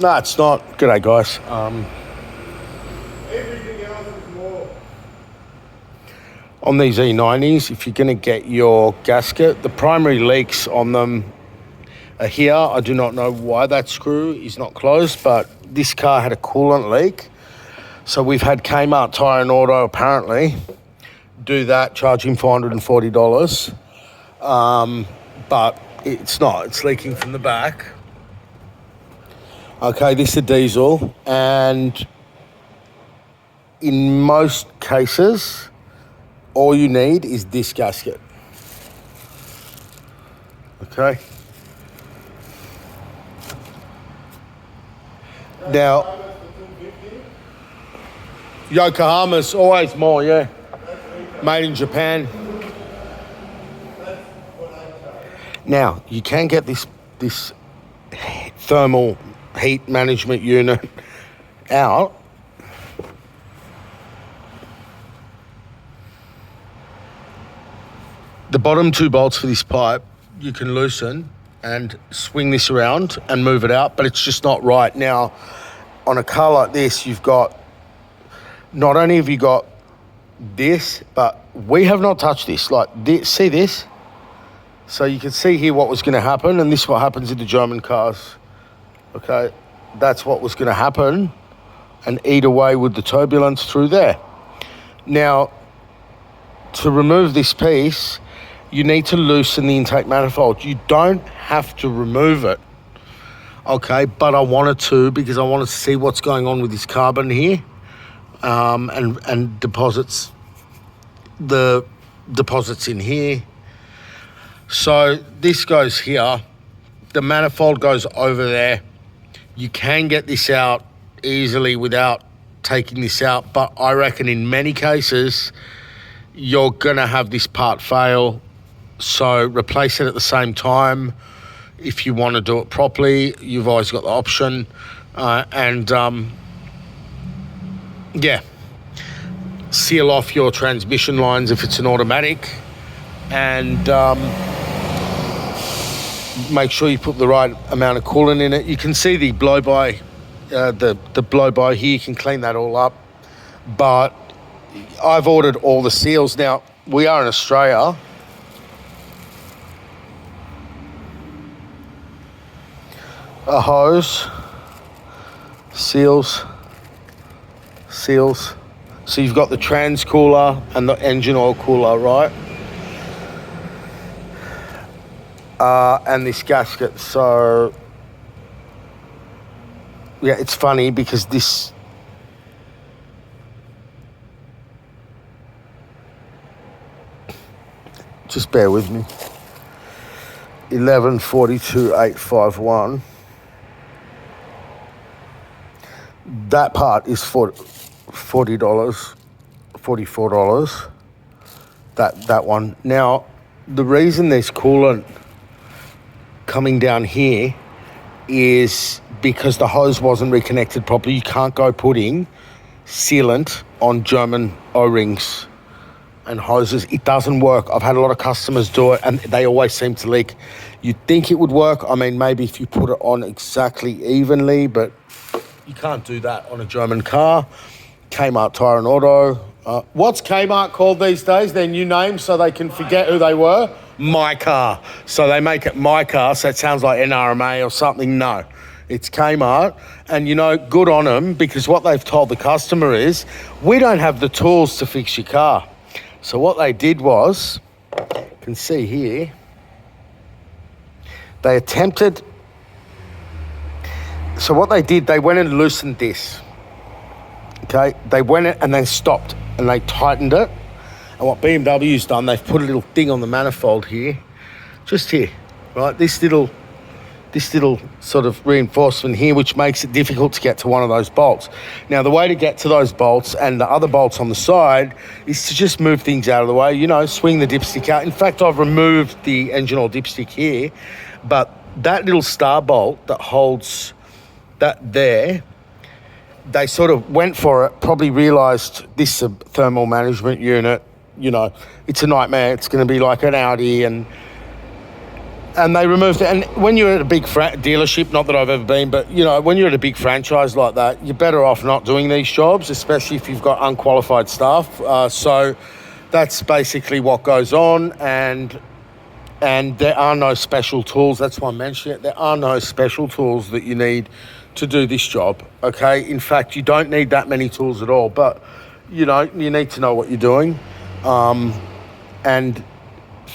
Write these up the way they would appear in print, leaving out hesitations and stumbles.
No, it's not. G'day, guys. Everything else is more. On these E90s, if you're going to get your gasket, the primary leaks on them are here. I do not know why that screw is not closed, but this car had a coolant leak. So we've had Kmart Tyre and Auto apparently do that, charge him $440. But it's not. It's leaking from the back. Okay, this is a diesel, and in most cases, all you need is this gasket. Okay. Now, Yokohama's always more, yeah. Made in Japan. Now, you can get this thermal heat management unit out. The bottom two bolts for this pipe, you can loosen and swing this around and move it out, but it's just not right. Now, on a car like this, you've got, not only have you got this, but we have not touched this. Like this, see this? So you can see here what was going to happen, and this is what happens in the German cars. Okay, that's what was going to happen, and eat away with the turbulence through there. Now, to remove this piece, you need to loosen the intake manifold. You don't have to remove it, okay, but I wanted to because I wanted to see what's going on with this carbon here, and deposits, the deposits in here. So this goes here, the manifold goes over there. You can get this out easily without taking this out, but I reckon in many cases you're gonna have this part fail. So replace it at the same time. If you want to do it properly, you've always got the option. Yeah, seal off your transmission lines if it's an automatic, and make sure you put the right amount of coolant in it. You can see the blow-by, the blow-by here. You can clean that all up. But I've ordered all the seals. Now, we are in Australia. A hose, seals. So you've got the trans cooler and the engine oil cooler, right? And this gasket. So yeah, it's funny because this, just bear with me, 1142,851. That part is $40, $44. That one. Now, the reason there's coolant coming down here is because the hose wasn't reconnected properly. You can't go putting sealant on German O-rings and hoses. It doesn't work. I've had a lot of customers do it and they always seem to leak. You'd think it would work. I mean, maybe if you put it on exactly evenly, but you can't do that on a German car. Kmart Tyre and Auto. What's Kmart called these days? Their new name, so they can forget who they were? My Car. So they make it My Car, so it sounds like NRMA or something. No, it's Kmart. And, you know, good on them, because what they've told the customer is, we don't have the tools to fix your car. So what they did was, you can see here, they attempted. So what they did, they went and loosened this. Okay, they went in and they stopped and they tightened it. And what BMW's done, they've put a little thing on the manifold here, just here, right? This little sort of reinforcement here, which makes it difficult to get to one of those bolts. Now, the way to get to those bolts and the other bolts on the side is to just move things out of the way, you know, swing the dipstick out. In fact, I've removed the engine oil dipstick here, but that little star bolt that holds that there, they sort of went for it, probably realised this is a thermal management unit, you know, it's a nightmare. It's going to be like an Audi, and And they removed it. And when you're at a big dealership, not that I've ever been, but, you know, when you're at a big franchise like that, you're better off not doing these jobs, especially if you've got unqualified staff. So that's basically what goes on. And there are no special tools. That's why I mentioned it. There are no special tools that you need to do this job, okay? In fact, you don't need that many tools at all. But, you know, you need to know what you're doing. And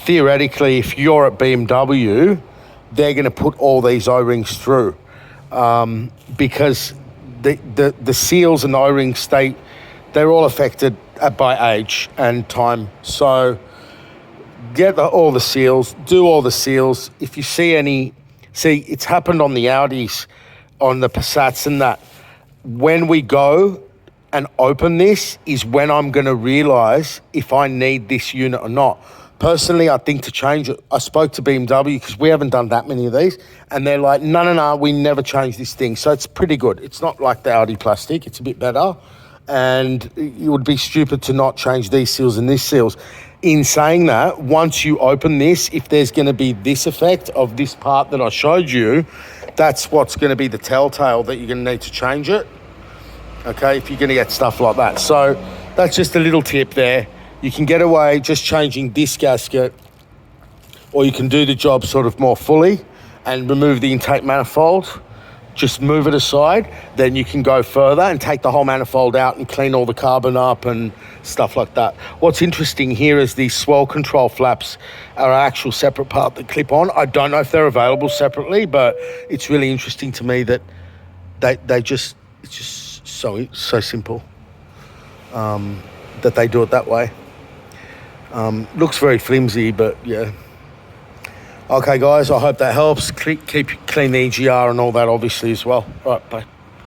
theoretically, if you're at BMW, they're going to put all these O-rings through because the seals and O-rings, they're all affected by age and time. So get all the seals, do all the seals. If you see it's happened on the Audis, on the Passats and that. When we go and open this is when I'm going to realise if I need this unit or not. Personally, I think to change it, I spoke to BMW because we haven't done that many of these, and they're like, no, we never change this thing. So it's pretty good. It's not like the Audi plastic. It's a bit better. And it would be stupid to not change these seals and these seals. In saying that, once you open this, if there's going to be this effect of this part that I showed you, that's what's going to be the telltale that you're going to need to change it. Okay, if you're going to get stuff like that. So that's just a little tip there. You can get away just changing this gasket, or you can do the job sort of more fully and remove the intake manifold. Just move it aside. Then you can go further and take the whole manifold out and clean all the carbon up and stuff like that. What's interesting here is these swell control flaps are an actual separate part that clip on. I don't know if they're available separately, but it's really interesting to me that it's just so simple that they do it that way. Looks very flimsy, but yeah. Okay, guys, I hope that helps. Keep clean the EGR and all that, obviously, as well. Right, bye.